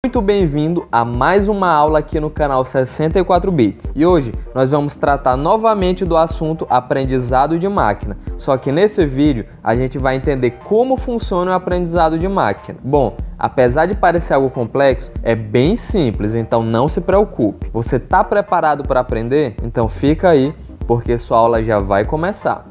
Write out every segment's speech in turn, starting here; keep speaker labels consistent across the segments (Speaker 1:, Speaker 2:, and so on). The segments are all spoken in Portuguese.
Speaker 1: Muito bem-vindo a mais uma aula aqui no canal 64 Bits. E hoje nós vamos tratar novamente do assunto aprendizado de máquina. Só que nesse vídeo a gente vai entender como funciona o aprendizado de máquina. Bom, apesar de parecer algo complexo, é bem simples, então não se preocupe. Você está preparado para aprender? Então fica aí, porque sua aula já vai começar.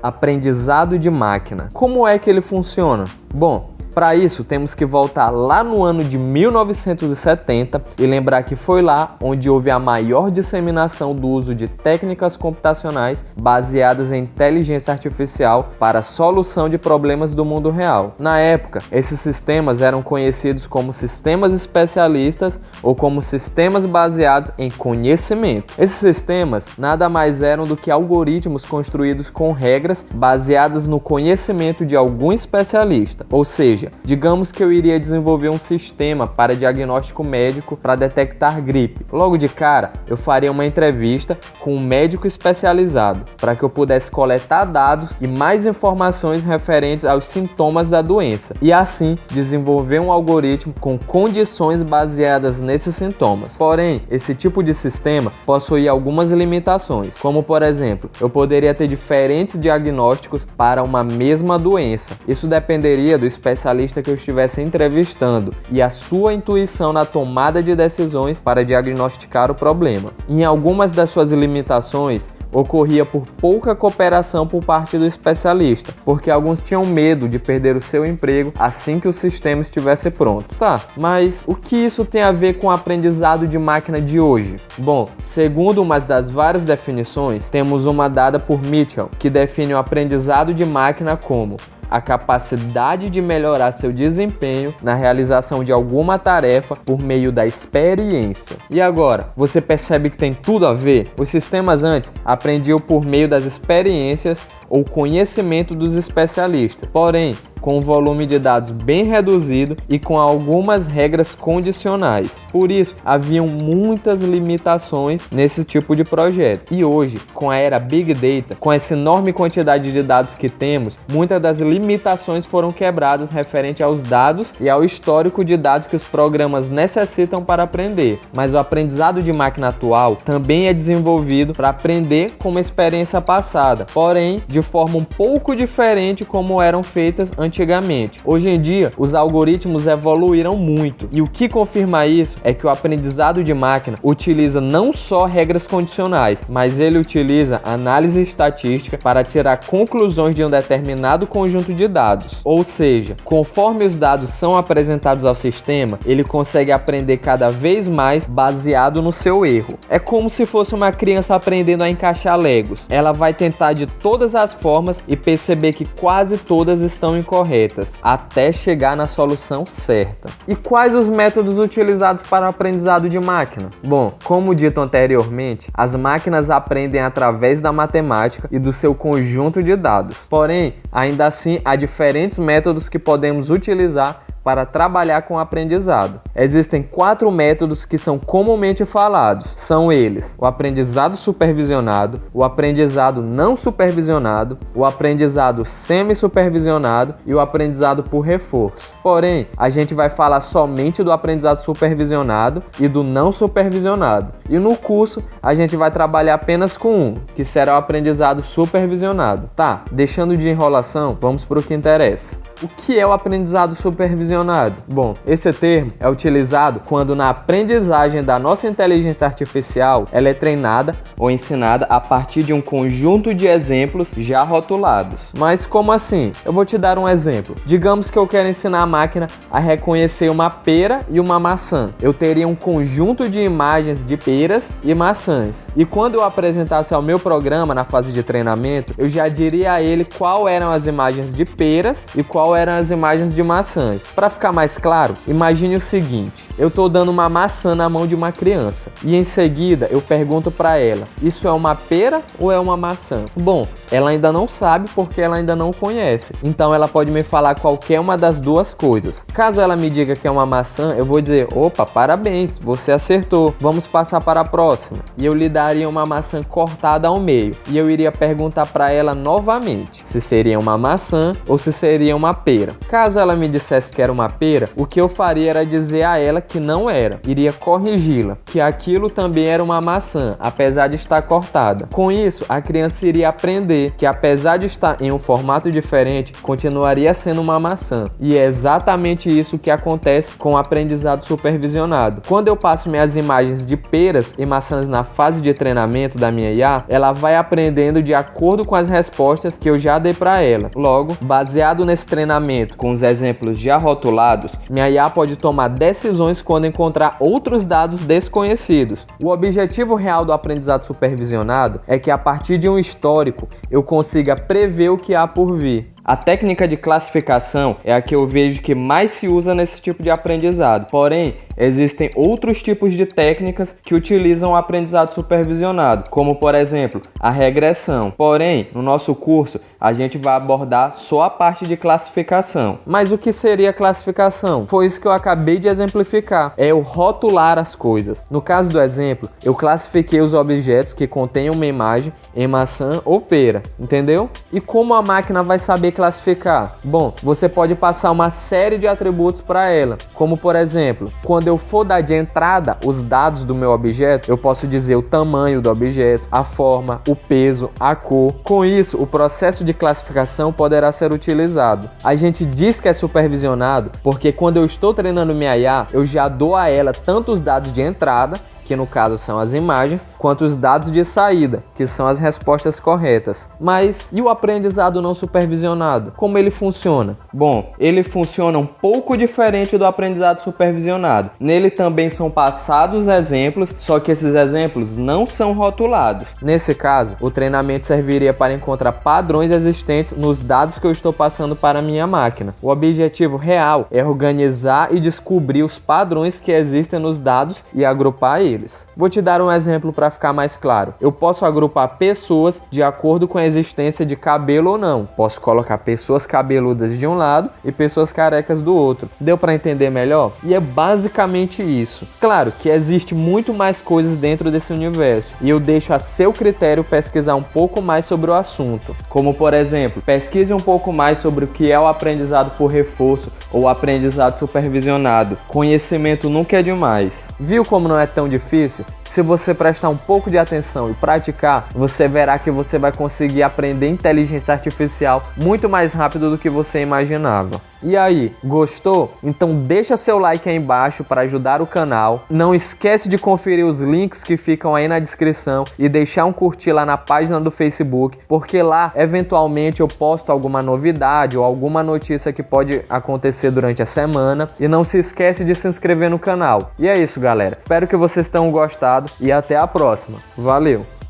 Speaker 1: Aprendizado de máquina. Como é que ele funciona? Bom, para isso temos que voltar lá no ano de 1970 e lembrar que foi lá onde houve a maior disseminação do uso de técnicas computacionais baseadas em inteligência artificial para a solução de problemas do mundo real. Na época, esses sistemas eram conhecidos como sistemas especialistas ou como sistemas baseados em conhecimento. Esses sistemas nada mais eram do que algoritmos construídos com regras baseadas no conhecimento de algum especialista, ou seja, digamos que eu iria desenvolver um sistema para diagnóstico médico para detectar gripe. Logo de cara, eu faria uma entrevista com um médico especializado para que eu pudesse coletar dados e mais informações referentes aos sintomas da doença e assim desenvolver um algoritmo com condições baseadas nesses sintomas. Porém, esse tipo de sistema possui algumas limitações, como por exemplo, eu poderia ter diferentes diagnósticos para uma mesma doença. Isso dependeria do especialista que eu estivesse entrevistando e a sua intuição na tomada de decisões para diagnosticar o problema. Em algumas das suas limitações, ocorria por pouca cooperação por parte do especialista, porque alguns tinham medo de perder o seu emprego assim que o sistema estivesse pronto. Tá, mas o que isso tem a ver com o aprendizado de máquina de hoje? Bom, segundo uma das várias definições, temos uma dada por Mitchell, que define o aprendizado de máquina como a capacidade de melhorar seu desempenho na realização de alguma tarefa por meio da experiência. E agora, você percebe que tem tudo a ver? Os sistemas antes aprendiam por meio das experiências ou conhecimento dos especialistas, porém, com um volume de dados bem reduzido e com algumas regras condicionais. Por isso, haviam muitas limitações nesse tipo de projeto. E hoje, com a era Big Data, com essa enorme quantidade de dados que temos, muitas das limitações foram quebradas referente aos dados e ao histórico de dados que os programas necessitam para aprender. Mas o aprendizado de máquina atual também é desenvolvido para aprender com uma experiência passada, porém, de forma um pouco diferente como eram feitas antigamente. Hoje em dia, os algoritmos evoluíram muito e o que confirma isso é que o aprendizado de máquina utiliza não só regras condicionais, mas ele utiliza análise estatística para tirar conclusões de um determinado conjunto de dados. Ou seja, conforme os dados são apresentados ao sistema, ele consegue aprender cada vez mais baseado no seu erro. É como se fosse uma criança aprendendo a encaixar Legos. Ela vai tentar de todas as formas e perceber que quase todas estão incorretas, até chegar na solução certa. E quais os métodos utilizados para o aprendizado de máquina? Bom, como dito anteriormente, as máquinas aprendem através da matemática e do seu conjunto de dados. Porém, ainda assim, há diferentes métodos que podemos utilizar para trabalhar com o aprendizado. Existem 4 métodos que são comumente falados. São eles: o aprendizado supervisionado, o aprendizado não supervisionado, o aprendizado semi-supervisionado e o aprendizado por reforço. Porém, a gente vai falar somente do aprendizado supervisionado e do não supervisionado. E no curso, a gente vai trabalhar apenas com um, que será o aprendizado supervisionado. Tá, deixando de enrolação, vamos para o que interessa. O que é o aprendizado supervisionado? Bom, esse termo é utilizado quando na aprendizagem da nossa inteligência artificial ela é treinada ou ensinada a partir de um conjunto de exemplos já rotulados. Mas como assim? Eu vou te dar um exemplo. Digamos que eu quero ensinar a máquina a reconhecer uma pera e uma maçã. Eu teria um conjunto de imagens de peras e maçãs. E quando eu apresentasse ao meu programa na fase de treinamento, eu já diria a ele qual eram as imagens de peras e qual qual eram as imagens de maçãs. Para ficar mais claro, imagine o seguinte: eu estou dando uma maçã na mão de uma criança e em seguida eu pergunto para ela: isso é uma pera ou é uma maçã? Bom, ela ainda não sabe porque ela ainda não conhece. Então ela pode me falar qualquer uma das duas coisas. Caso ela me diga que é uma maçã, eu vou dizer: opa, parabéns, você acertou. Vamos passar para a próxima. E eu lhe daria uma maçã cortada ao meio. E eu iria perguntar para ela novamente se seria uma maçã ou se seria uma pera. Caso ela me dissesse que era uma pera, o que eu faria era dizer a ela que não era. Iria corrigi-la, que aquilo também era uma maçã, apesar de estar cortada. Com isso, a criança iria aprender que apesar de estar em um formato diferente, continuaria sendo uma maçã. E é exatamente isso que acontece com o aprendizado supervisionado. Quando eu passo minhas imagens de peras e maçãs na fase de treinamento da minha IA, ela vai aprendendo de acordo com as respostas que eu já dei para ela. Logo, baseado nesse treinamento com os exemplos já rotulados, minha IA pode tomar decisões quando encontrar outros dados desconhecidos. O objetivo real do aprendizado supervisionado é que a partir de um histórico eu consiga prever o que há por vir. A técnica de classificação é a que eu vejo que mais se usa nesse tipo de aprendizado. Porém, existem outros tipos de técnicas que utilizam o aprendizado supervisionado, como por exemplo, a regressão. Porém, no nosso curso, a gente vai abordar só a parte de classificação. Mas o que seria classificação? Foi isso que eu acabei de exemplificar. É o rotular as coisas. No caso do exemplo, eu classifiquei os objetos que contêm uma imagem em maçã ou pera, entendeu? E como a máquina vai saber classificar? Bom, você pode passar uma série de atributos para ela, como por exemplo, quando eu for dar de entrada os dados do meu objeto, eu posso dizer o tamanho do objeto, a forma, o peso, a cor. Com isso, o processo de classificação poderá ser utilizado. A gente diz que é supervisionado porque quando eu estou treinando minha IA, eu já dou a ela tanto os dados de entrada, que no caso são as imagens, quanto os dados de saída, que são as respostas corretas. Mas e o aprendizado não supervisionado? Como ele funciona? Bom, ele funciona um pouco diferente do aprendizado supervisionado. Nele também são passados exemplos, só que esses exemplos não são rotulados. Nesse caso, o treinamento serviria para encontrar padrões existentes nos dados que eu estou passando para a minha máquina. O objetivo real é organizar e descobrir os padrões que existem nos dados e agrupar eles. Vou te dar um exemplo para ficar mais claro. Eu posso agrupar pessoas de acordo com a existência de cabelo ou não. Posso colocar pessoas cabeludas de um lado e pessoas carecas do outro. Deu para entender melhor? E é basicamente isso. Claro que existe muito mais coisas dentro desse universo e eu deixo a seu critério pesquisar um pouco mais sobre o assunto. Como por exemplo, pesquise um pouco mais sobre o que é o aprendizado por reforço ou aprendizado supervisionado. Conhecimento nunca é demais. Viu como não é tão difícil? Se você prestar um pouco de atenção e praticar, você verá que você vai conseguir aprender inteligência artificial muito mais rápido do que você imaginava. E aí, gostou? Então deixa seu like aí embaixo para ajudar o canal. Não esquece de conferir os links que ficam aí na descrição e deixar um curtir lá na página do Facebook, porque lá, eventualmente, eu posto alguma novidade ou alguma notícia que pode acontecer durante a semana. E não se esquece de se inscrever no canal. E é isso, galera. Espero que vocês tenham gostado e até a próxima. Valeu!